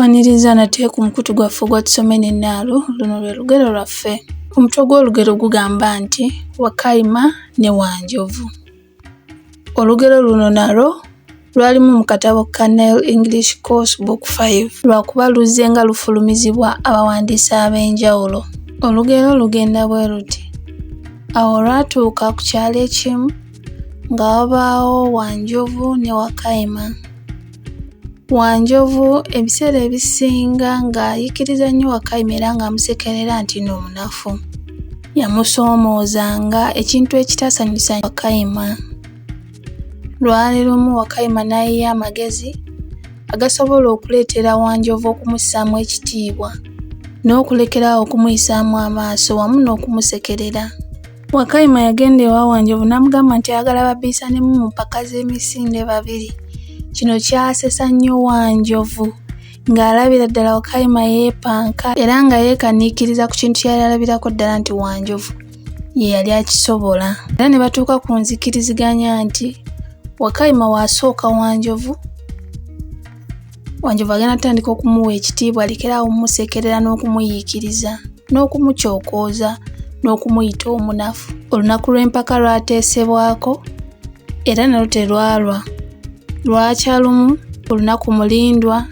Tukwaniriza nate ku mukutu gwaffe gwatusomera ennaalo, luno lwe lugero lwaffe. Omutwe gw'olugero gugamba nti Wakayima ne Wanjovu. Olugero luno nalwo lwalimu mu katabo ka Nile English Course Book 5 lwakuba luzze nga lufulumizibwa abawandiisi ab'enjawulo. Olugero lugenda bwe luti: awo olwatuuka ku kyalo ekimu nga wabaawo Wanjovu ne Wakayima. Wanjovu ebiseera ebisinga ng'ayiikiriza nnyo Wakayima era ng'amusekerera nti n'omunafu. Yamusoomoozanga ekintu ekitaasanyusa Wakayima. Lwali lumu Wakayima n'ayiya amagezi agasobola okuleetera Wanjovu okumussaamu ekitiibwa n'okulekerawo okumuyisaamu amaaso wamu n'okumusekerera. Wakayima yagenda ewa Wanjovu n'amugamba nti ayagala babbiisanemu mu mpaka z'emisinde babiri. Kino kyasesa nnyo Wanjovu ng'alabira ddala Wakayima yeepanka era nga yeekaniikiriza ku kintu kyali alabirako ddala nti Wanjovu ye yali akisobola. Era ne batuuka ku nzikiriziganya nti Wakayima wasooka Wanjovu agenda atandika okumuwa ekitiibwa alekerawo okumusekerera n'okumuyiikiriza n'okumukyokooza n'okumuyita omunafu. Olunaku lw'empaka lwateesebwako era nalwo terwalwa. Lwakya lumu olunaku mulindwa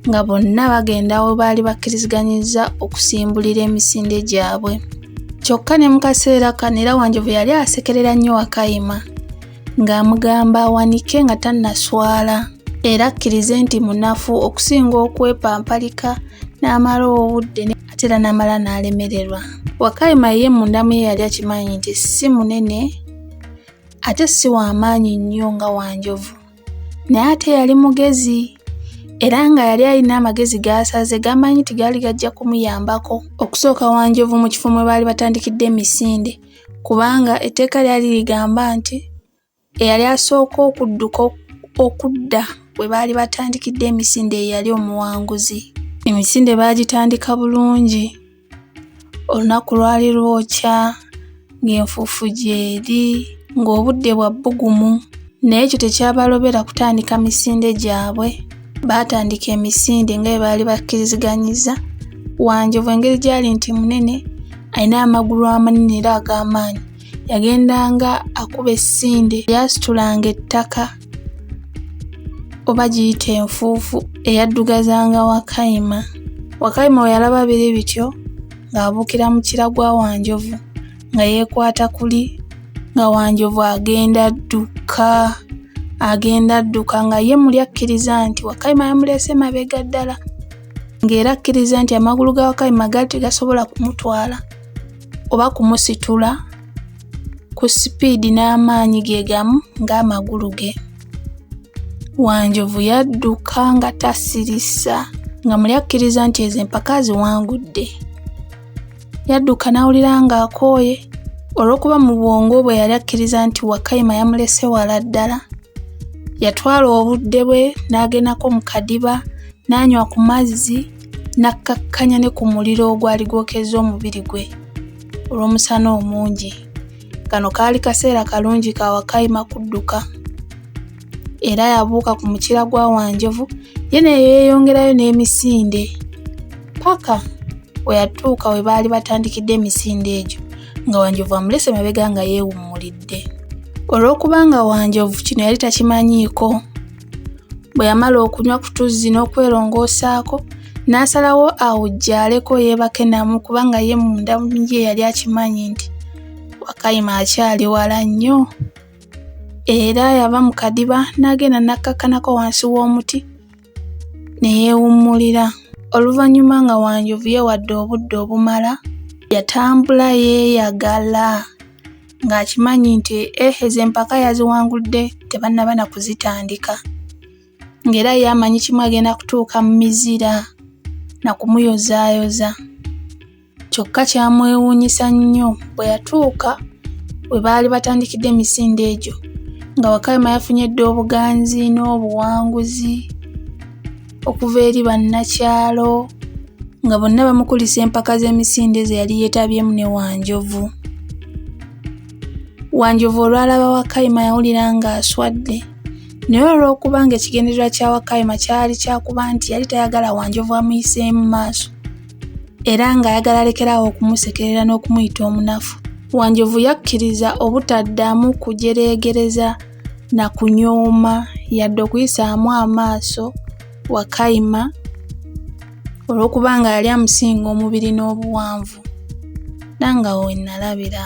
nga bonna bagenda we baali bakkiriziganyizza okusimbulira emisinde gyabwe. Kyokka ne mu kaseera kano era Wanjovu yali asekerera nnyo Wakayima ng'amugamba awanike nga tannaswala era akkirize nti munafu okusinga okwepampalika n'amala obudde ate era n'amala n'alemererwa. Wakayima ye mundamu ye yali akimanyi nti si munene ate si w'amaanyi nnyo nga Wanjovu, naye ate yali mugezi era nga yali alina amagezi g'asaze gamanyi nti gaali gajja kumuyambako okusooka Wanjovu mu kifo mwe baali batandikidde emisinde, kubanga etteeka lyali ligamba nti eyali asooka okudduka okudda bwe baali batandikidde emisinde yali omuwanguzi. Emisinde baagitandika bulungi. Olunaku lwali lwokya ng'enfuufu gyeri ng'obudde bwa bbugumu, naye ekyo tekyabalobera kutandika misinde gyabwe. Baatandika emisinde nga bwe baali bakkiriziganyiza. Wanjovu engeri gy'ali nti munene, alina amagulu amanene era ag'amaanyi, yagendanga akuba essinde lyasitulanga ettaka oba giyita enfuufu eyaddugazanga Wakayima. Wakayima we yalaba biri bityo ng'abuukira mu kira gwa Wanjovu nga yeekwata kuli nga Wanjovu agenda adduka nga ye muli akkiriza nti Wakayima yamuleese mabega ddala, ng'era akkiriza nti amagulu ga Wakayima gaali tegasobola kumutwala oba kumusitula ku sipiidi n'amaanyi ge gamu ng'amagulu ge. Wanjovu yadduka nga tasirisa nga muli akkiriza nti ezo empaka ziwangudde. Yadduka n'awulira ng'akooye olw'okuba mu bwongo bwe yali akkiriza nti Wakayima yamulese wala ddala. Yatwala obudde bwe n'agendako mu kadiba n'anywa ku mazzi n'akkakkanya ne ku muliro ogwali gwokezza omubiri gwe olw'omusana omungi. Kano kaali kaseera kalungi ka Wakayima kudduka era yabuuka ku mukira gwa Wanjovu ye ne yeeyongerayo n'emisinde paka we yatuuka we baali batandikidde emisinde egyo nga Wanjovu amulese mabega nga yeewummulidde. Olw'okubanga Wanjovu kino yali takimanyiiko, bwe yamala okunywa ku tuzzi n'okwerongoosaako n'asalawo awujjaaleko yeebake namu kubanga ye munda ye yali akimanyi nti Wakayima akyali wala nnyo. Era yava mu kadiba n'agenda n'akkakkanako wansi w'omuti ne yeewummulira. Oluvannyuma nga Wanjovu ye wadde obudde obumala yatambula yeeyagala ng'akimanyi nti ezo empaka yaziwangudde tebannaba na kuzitandika, ng'era ye amanyi kimu agenda kutuuka mu mizira na kumuyozaayoza. Kyokka kyamwewuunyisa nnyo bwe yatuuka we baali batandikidde emisinde egyo nga Wakayima yafunye dda obuganzi n'obuwanguzi okuva eri bannakyalo nga bonna bamukulisa empaka z'emisinde ze yali yeetabyemu ne Wanjovu. Wanjovu olwalaba Wakayima yawulira ng'aswadde naye olw'okubanga ekigendererwa kya Wakayima kyali kyakuba nti yali tayagala Wanjovu amuyiseemu maaso era ng'ayagala alekerawo okumusekerera n'okumuyita omunafu, Wanjovu yakkiriza obutaddamu kujereegereza na kunyooma yadde okuyisaamu amaaso Wakayima olw'okubanga yali amusinga omubiri n'obuwanvu. Nanga we nalabira.